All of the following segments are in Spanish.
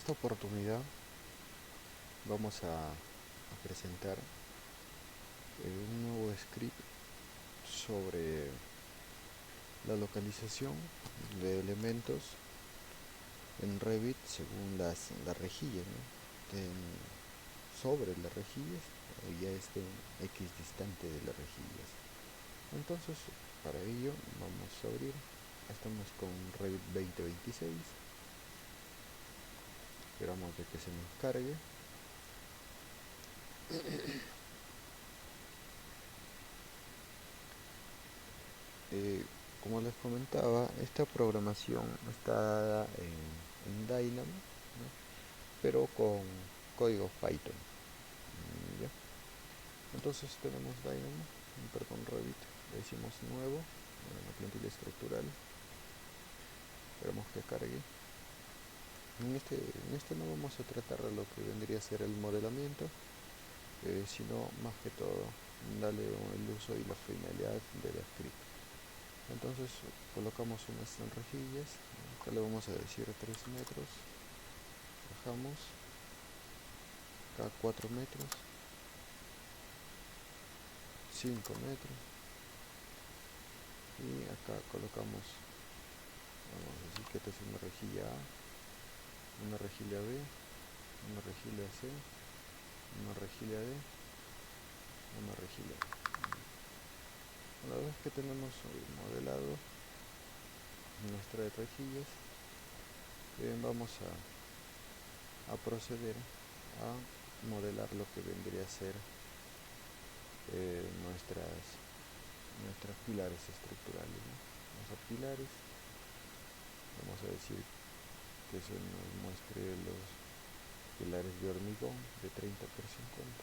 esta oportunidad vamos a presentar un nuevo script sobre la localización de elementos en Revit según las rejillas, ¿no? Sobre las rejillas ya estén X distante de las rejillas. Entonces, para ello vamos a abrir, estamos con Revit 2026, esperamos de que se nos cargue. Como les comentaba, esta programación está dada en Dynamo, ¿no? Pero con código Python. ¿Ya? Entonces tenemos Dynamo, perdón, Revit, le decimos nuevo, una plantilla estructural, esperamos que cargue. En este no vamos a tratar de lo que vendría a ser el modelamiento, sino más que todo darle el uso y la finalidad de la script. Entonces colocamos unas rejillas, acá le vamos a decir 3 metros, bajamos, acá 4 metros, 5 metros, y acá colocamos, vamos a decir que esta es una rejilla A, una rejilla B, una rejilla C, una rejilla D, una rejilla E. Una vez que tenemos modelado nuestras rejillas, vamos a proceder a modelar lo que vendría a ser nuestras pilares estructurales, ¿no? Vamos a pilares, vamos a decir que se nos muestre los pilares de hormigón de 30 por 50,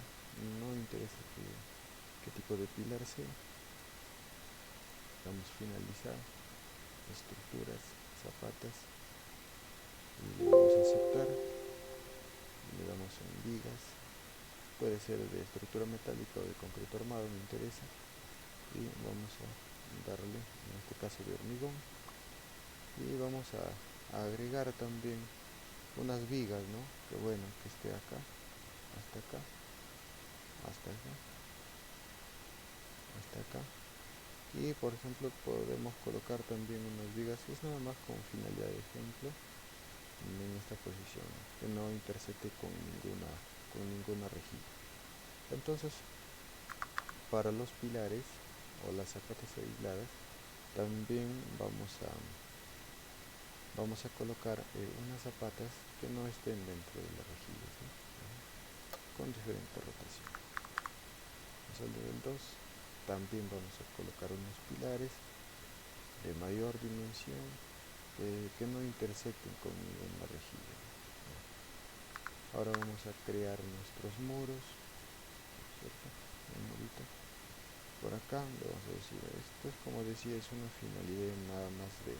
no interesa qué tipo de pilar sea. Vamos a finalizar, estructuras, zapatas, y le damos a aceptar, y le damos en vigas, puede ser de estructura metálica o de concreto armado, no interesa, y vamos a darle, en este caso de hormigón, y vamos a agregar también unas vigas, ¿no? Que bueno, que esté acá, hasta acá, hasta acá, hasta acá. Y por ejemplo podemos colocar también unas vigas, es nada más con finalidad de ejemplo, en esta posición, que no intersecte con ninguna rejilla. Entonces, para los pilares o las zapatas aisladas, también vamos a colocar unas zapatas que no estén dentro de las rejillas, ¿no? Con diferente rotación. Vamos al nivel 2, también vamos a colocar unos pilares de mayor dimensión que no intersecten con ninguna rejilla, ¿no? Ahora vamos a crear nuestros muros, ¿cierto? Un murito. Por acá le vamos a decir, esto es como decía, es una finalidad nada más de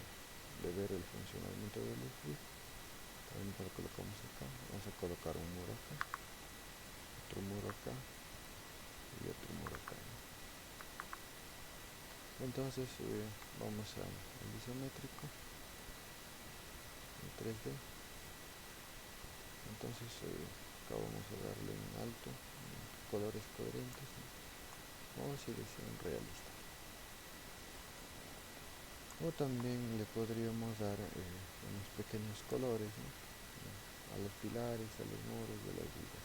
ver el funcionamiento del script. También lo colocamos acá, vamos a colocar un muro acá, otro muro acá y otro muro acá, ¿no? Entonces vamos al isométrico, en 3D. Entonces acá vamos a darle en alto, colores coherentes, ¿no? Vamos a decir en realista. O también le podríamos dar unos pequeños colores, ¿no? A los pilares, a los muros de las vigas.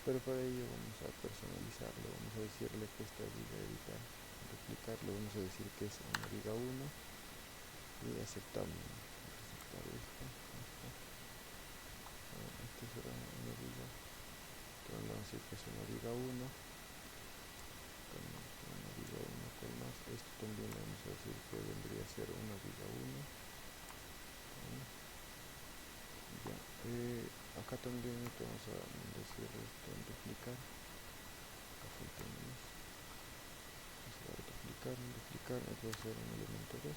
Pero para ello vamos a personalizarlo, vamos a decirle que esta viga editar, duplicarlo, vamos a decir que es una viga 1 y aceptamos, aceptar esto. Esto será una viga, entonces vamos a decir que es una viga 1, una viga 1 con más, esto también le vamos a decir que vendría a ser una viga 1. Ya, acá también vamos a decir esto en duplicar, acá falta más, vamos a dar duplicar, esto va a ser un elemento 2.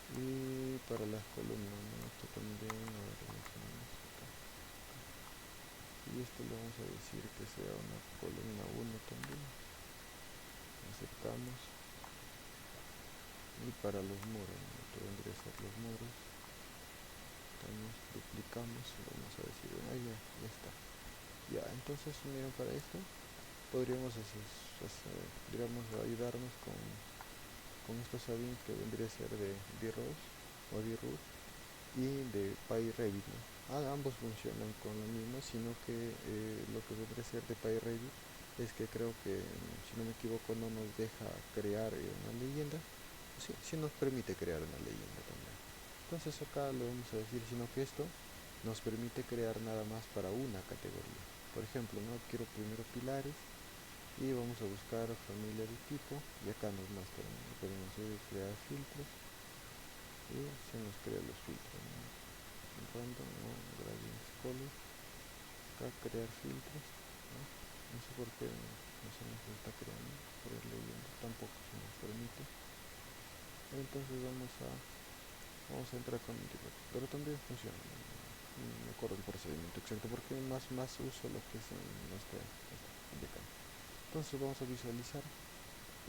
Y para las columnas, ¿no? Esto también, a ver, acá. Y esto le vamos a decir que sea una columna 1 también, aceptamos. Y para los muros, ¿no? Esto vendría a ser los muros, estamos, aplicamos, vamos a decir, ahí ya está. Ya, entonces miren, para esto podríamos digamos, ayudarnos con estos add-ins que vendría a ser de DROS o DRoot y de PyRevit, ¿no? Ambos funcionan con lo mismo, sino que lo que vendría a ser de PyRevit es que creo que, si no me equivoco, no nos deja crear una leyenda. Sí, sí nos permite crear una leyenda también. Entonces acá le vamos a decir, sino que esto nos permite crear nada más para una categoría. Por ejemplo, no quiero primero pilares y vamos a buscar familia de tipo y acá nos muestra, ¿no? Podemos crear filtros y se nos crean los filtros, ¿no? Random o gradient color, acá crear filtros, ¿no? No sé por qué no se nos está creando, crear leyenda tampoco se nos permite. Entonces vamos a entrar con un tipo, pero también funciona, no me acuerdo el procedimiento exacto porque más uso lo que es en nuestra indicando. Entonces vamos a visualizar,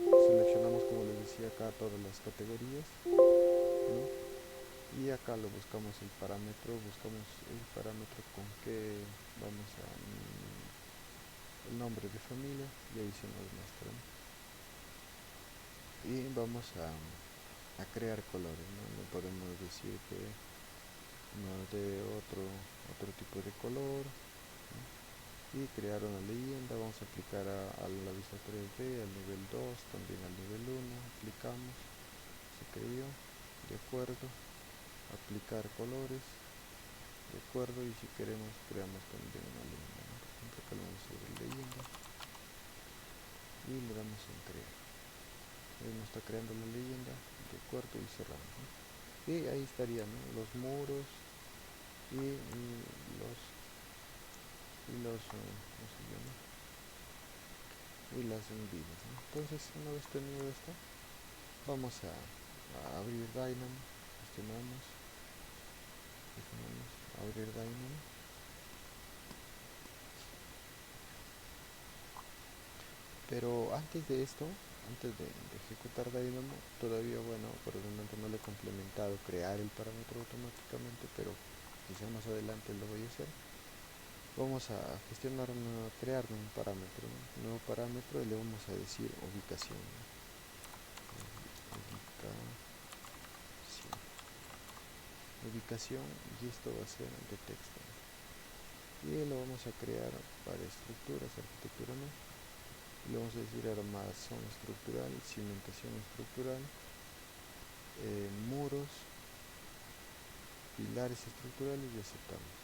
seleccionamos, como les decía, acá todas las categorías, ¿no? Y acá lo buscamos el parámetro, buscamos el parámetro con que vamos a el nombre de familia y ahí se nos muestra, ¿no? Y vamos a crear colores, ¿no? Le podemos decir que nos dé otro tipo de color, ¿no? Y crear una leyenda, vamos a aplicar a la vista 3D, al nivel 2, también al nivel 1, aplicamos, se creó, de acuerdo, aplicar colores, de acuerdo, y si queremos creamos también una leyenda, ¿no? Por ejemplo, acá le vamos a decir leyenda y le damos en crear. Ahí nos está creando la leyenda, de acuerdo, y cerramos, ¿no? Y ahí estarían, ¿no? Los muros y los ¿cómo se llama? Y las envidias, ¿no? Entonces, una vez tenido esto, vamos a abrir Dynamo, gestionamos, abrir Dynamo. Pero antes de esto, antes de ejecutar Dynamo, todavía, bueno, por el momento no le he complementado crear el parámetro automáticamente, pero quizá más adelante lo voy a hacer. Vamos a crear un parámetro, ¿no? Un nuevo parámetro y le vamos a decir ubicación, ¿no? Ubicación, y esto va a ser de texto, ¿no? Y lo vamos a crear para estructuras, arquitectura no. Le vamos a decir armazón estructural, cimentación estructural, muros, pilares estructurales y aceptamos.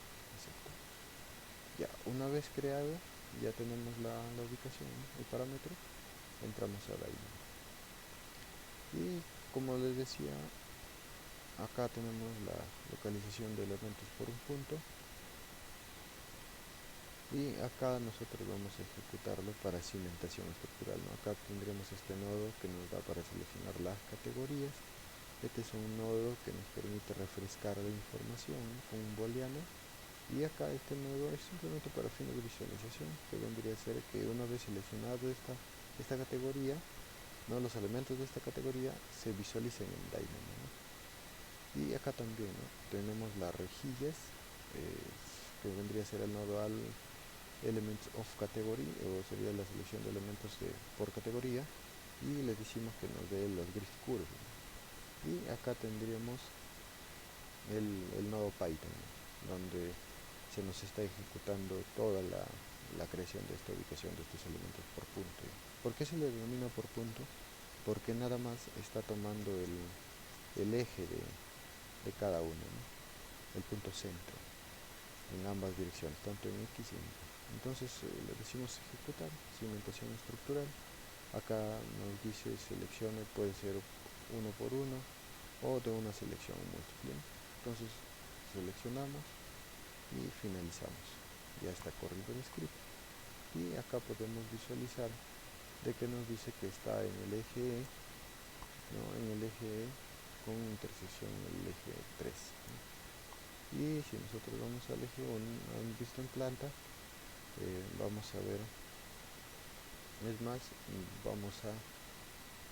Ya, una vez creado, ya tenemos la ubicación, ¿no? El parámetro, entramos a Dynamo. Y como les decía, acá tenemos la localización de elementos por un punto. Y acá nosotros vamos a ejecutarlo para cimentación estructural, ¿no? Acá tendremos este nodo que nos da para seleccionar las categorías. Este es un nodo que nos permite refrescar la información, ¿no? Con un booleano. Y acá este nodo es simplemente para fines de visualización, que vendría a ser que una vez seleccionado esta categoría, ¿no? Los elementos de esta categoría se visualicen en Dynamo, ¿no? Y acá también, ¿no? Tenemos las rejillas, que vendría a ser el nodo al elements of category, o sería la selección de elementos por categoría, y le decimos que nos dé los grid curves, ¿no? Y acá tendríamos el nodo Python, ¿no? Donde se nos está ejecutando toda la creación de esta ubicación de estos elementos por punto. ¿Por qué se le denomina por punto? Porque nada más está tomando el eje de cada uno, ¿no? El punto centro en ambas direcciones, tanto en X y en Y. Entonces le decimos ejecutar, cimentación estructural. Acá nos dice seleccione, puede ser uno por uno o de una selección múltiple. Entonces seleccionamos y finalizamos. Ya está corriendo el script. Y acá podemos visualizar de que nos dice que está en el eje E, ¿no? En el eje E con intersección en el eje 3, ¿no? Y si nosotros vamos al eje 1, han visto en planta, vamos a ver, es más, vamos a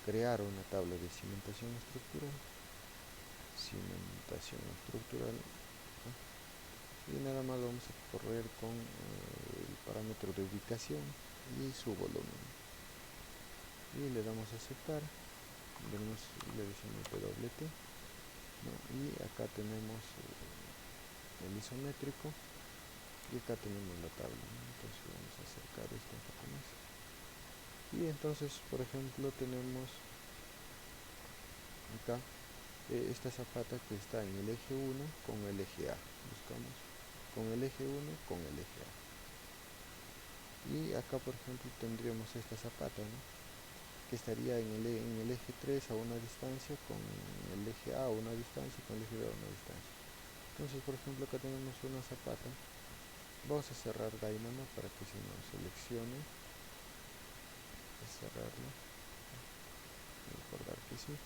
crear una tabla de cimentación estructural, ¿no? nada más vamos a correr con el parámetro de ubicación y su volumen, y le damos a aceptar, le decimos WT, ¿no? Y acá tenemos el isométrico, y acá tenemos la tabla, ¿no? Entonces vamos a acercar esto un poco más, y entonces por ejemplo tenemos acá esta zapata que está en el eje 1 con el eje A, buscamos con el eje 1 con el eje A, y acá por ejemplo tendríamos esta zapata, ¿no? Que estaría en el eje 3 a una distancia, con el eje A a una distancia, con el eje B a una distancia. Entonces por ejemplo acá tenemos una zapata, vamos a cerrar Dynamo para que se nos seleccione, a cerrarlo, recordar que sí,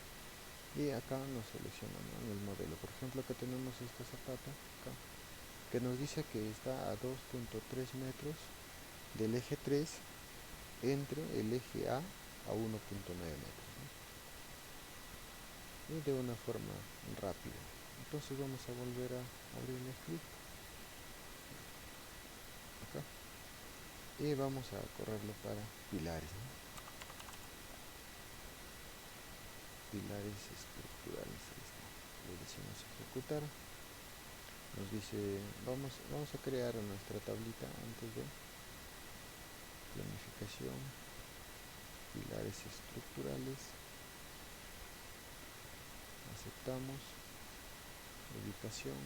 y acá nos selecciona, ¿no? En el modelo, por ejemplo acá tenemos esta zapata acá, que nos dice que está a 2.3 metros del eje 3 entre el eje a 1.9 metros, ¿no? Y de una forma rápida. Entonces vamos a volver a abrir el script acá y vamos a correrlo para pilares, ¿no? Pilares estructurales, ahí está. Le decimos ejecutar, nos dice vamos a crear nuestra tablita antes de planificación, pilares estructurales, aceptamos, ubicación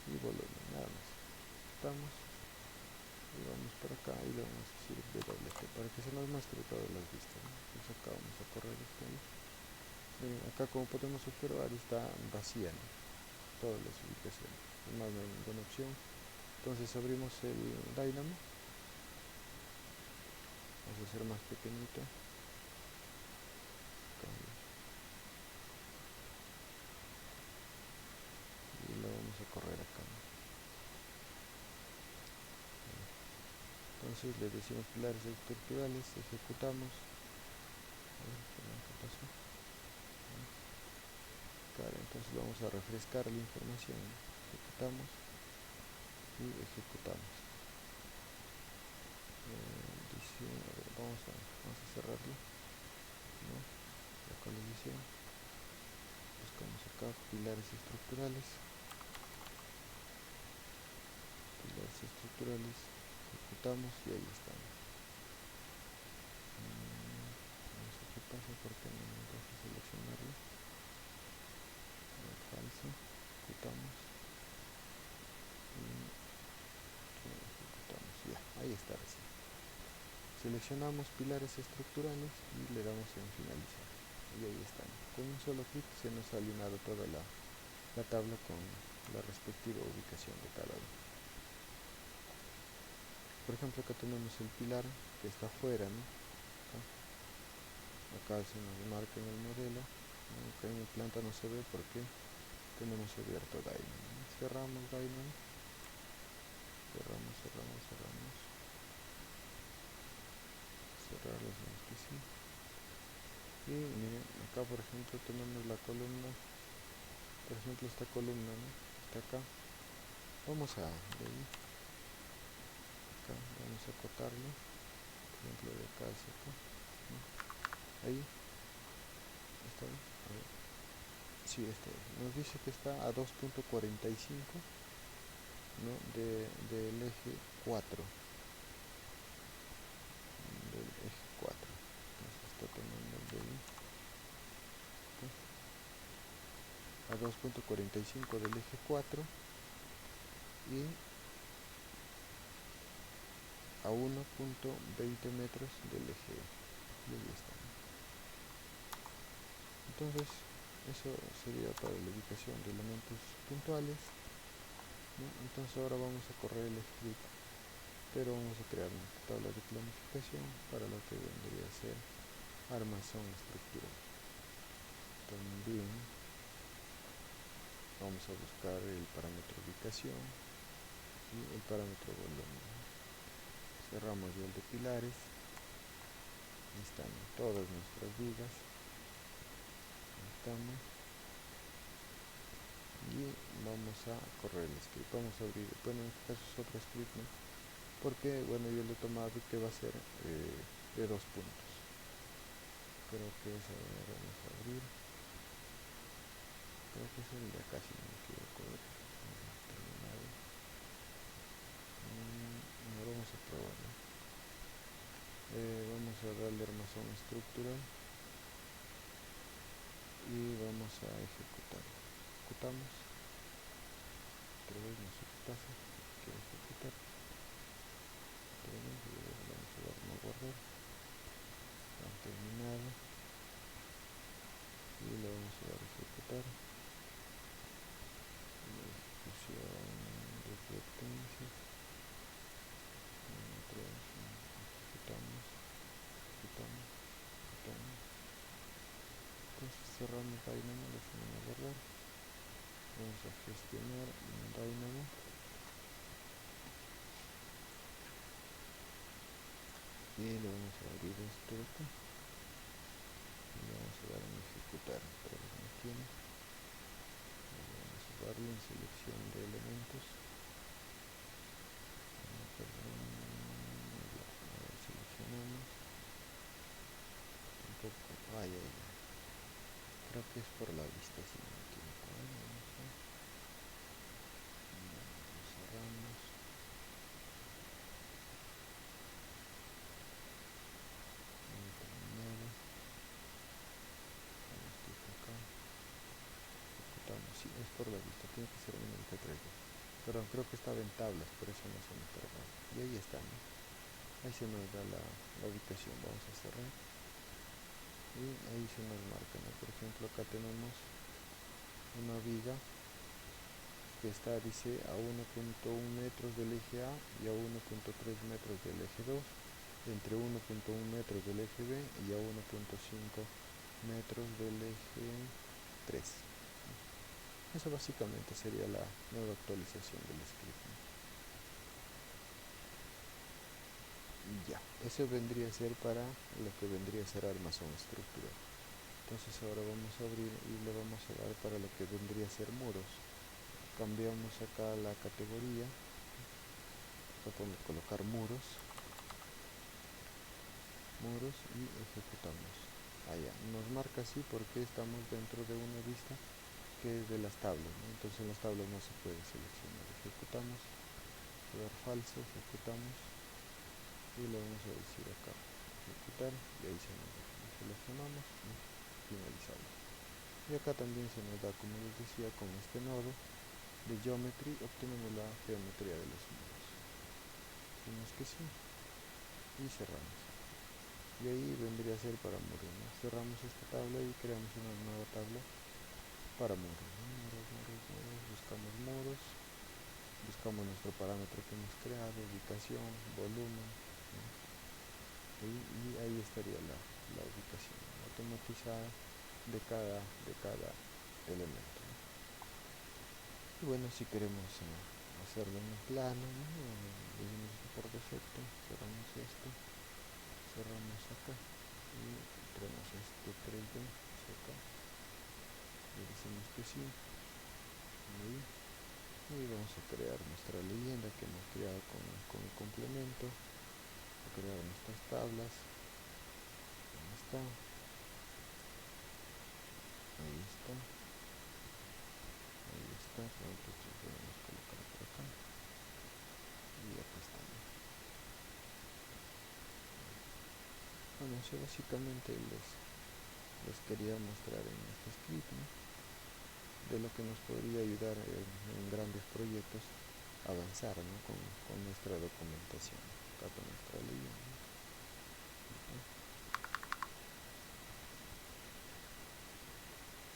y volumen, nada más. Aceptamos y vamos por acá y le vamos a decir WT para que se nos muestre todas las vistas, ¿no? Entonces acá vamos a correr esto ahí. Acá como podemos observar está vacía, ¿no? Todas las ubicaciones, además no hay ninguna opción. Entonces abrimos el Dynamo, vamos a hacer más pequeñito y lo vamos a correr acá, ¿no? Entonces le decimos pilares estructurales, ejecutamos, a ver, ¿qué pasó? Claro, entonces vamos a refrescar la información, ¿no? Ejecutamos y ejecutamos. Dice, a ver, vamos a cerrarlo, ¿no? Localización, buscamos acá pilares estructurales, ejecutamos y ahí estamos. No sé qué pasa porque no me deja seleccionarlo. Falso, ejecutamos y ejecutamos, ya, ahí está recién. Seleccionamos pilares estructurales y le damos en finalizar y ahí están. Con un solo clic se nos ha alineado toda la tabla con la respectiva ubicación de cada uno. Por ejemplo acá tenemos el pilar que está afuera, ¿no? Acá se nos marca en el modelo, ¿no? Acá en mi planta no se ve porque tenemos abierto Dynamo, ¿no? Cerramos Dynamo, cerramos, cerrar, decimos que sí. Y miren, acá por ejemplo tenemos la columna, por ejemplo esta columna, ¿no? Está acá, vamos a de ahí, acá vamos a acotarlo, por ejemplo de acá hacia acá, ¿no? Ahí está, a ver, sí, este nos dice que está a 2.45, ¿no? Del eje 4, del eje 4, entonces está tomando de ahí, a 2.45 del eje 4 y a 1.20 metros del eje, y ahí está. Entonces eso sería para la ubicación de elementos puntuales, ¿no? Entonces ahora vamos a correr el script, pero vamos a crear una tabla de planificación para lo que vendría a ser armazón estructural. También vamos a buscar el parámetro ubicación y el parámetro volumen. Cerramos ya el de pilares, ahí están todas nuestras vigas, ahí estamos, y vamos a correr el script. Vamos a abrir, bueno, en este caso es otro script, ¿no? Porque bueno, yo lo he tomado que va a ser de 2 puntos. Creo que es, a ver, vamos a abrir, creo que es el de acá si no me equivoco. Terminado. Ahora vamos a probar, ¿no? Vamos a darle armazón estructural y vamos a ejecutar. Ejecutamos. Otra vez no sé qué pasa. Quiero ejecutar. Otra vez vamos a dar no guardar. Han terminado. Y le vamos a dar a ejecutar. Ejecución de advertencias. Otra vez ejecutamos. Ejecutamos. Ejecutamos. Entonces cerramos Dynamo, lo vamos a guardar. Vamos a gestionar en Dynamo. Y le vamos a abrir esto de acá. Y le vamos a dar en ejecutar. Pero no tiene. Vamos a darle en selección de elementos. Perdón. A ver, seleccionamos. Tampoco. Ay, ay, ay. Creo que es por la vista, si no me equivoco. Vamos a. Cerramos. Terminado. Esto acá. Ejecutamos. Sí, es por la vista. Tiene que ser en el T3D. Perdón, creo que estaba en tablas, por eso no se me cargaba. Y ahí está, ¿no? Ahí se nos da la ubicación. Vamos a cerrar. Y ahí se nos marca, ¿no? Por ejemplo, acá tenemos una viga que está, dice, a 1.1 metros del eje A y a 1.3 metros del eje 2, entre 1.1 metros del eje B y a 1.5 metros del eje 3. Eso básicamente sería la nueva actualización del script, ¿no? Y ya, eso vendría a ser para lo que vendría a ser armazón estructural. Entonces ahora vamos a abrir y le vamos a dar para lo que vendría a ser muros. Cambiamos acá la categoría, podemos colocar muros y ejecutamos. Allá nos marca así porque estamos dentro de una vista que es de las tablas, ¿no? Entonces en las tablas no se puede seleccionar. Ejecutamos, dar falso, ejecutamos y le vamos a decir acá ejecutar y ahí se nos da. Seleccionamos y finalizamos. Y acá también se nos da, como les decía, con este nodo de geometry obtenemos la geometría de los muros. Decimos que sí y cerramos. Y ahí vendría a ser para muros, ¿no? Cerramos esta tabla y creamos una nueva tabla para muros, ¿no? Muros, buscamos muros, buscamos nuestro parámetro que hemos creado, ubicación, volumen, ¿no? Y ahí estaría la ubicación, ¿no? Automatizada de cada elemento, ¿no? Y bueno, si queremos hacerlo en un plano, ¿no? Decimos esto por defecto, cerramos esto, cerramos acá y tenemos este 3D acá, le decimos que sí, y vamos a crear nuestra leyenda que hemos creado con el complemento, a crear nuestras tablas. Ahí está, ahí está, ahí está. Nosotros podemos colocar por acá y acá está. Bueno, eso básicamente les quería mostrar en este script, ¿no? De lo que nos podría ayudar en grandes proyectos a avanzar, ¿no? con nuestra documentación, acá con nuestra leyenda.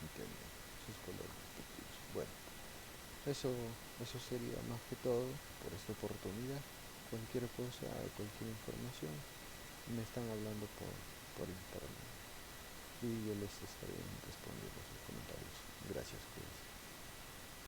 Entienden sus colores respectivos. Bueno, eso sería más que todo por esta oportunidad. Cualquier cosa, cualquier información, me están hablando por internet y yo les estaré respondiendo sus comentarios. Gracias, pues.